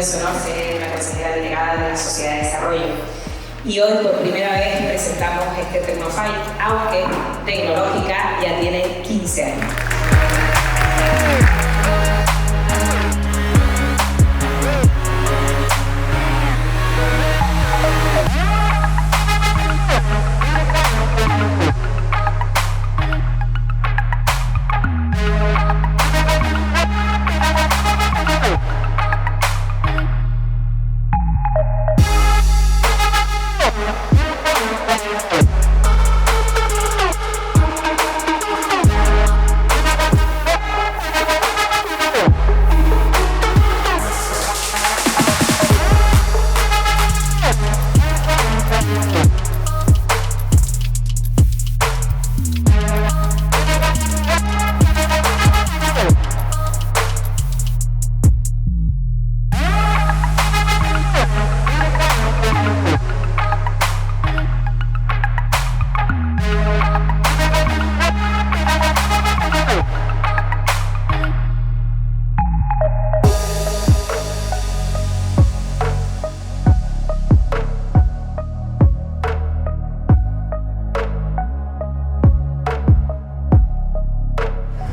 inmenso honor ser la consejera delegada de la Sociedad de Desarrollo. Y hoy por primera vez presentamos este TecnoFight, aunque Tecnológica ya tiene 15 años.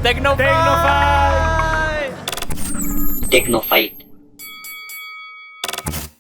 TecnoFight. TecnoFight.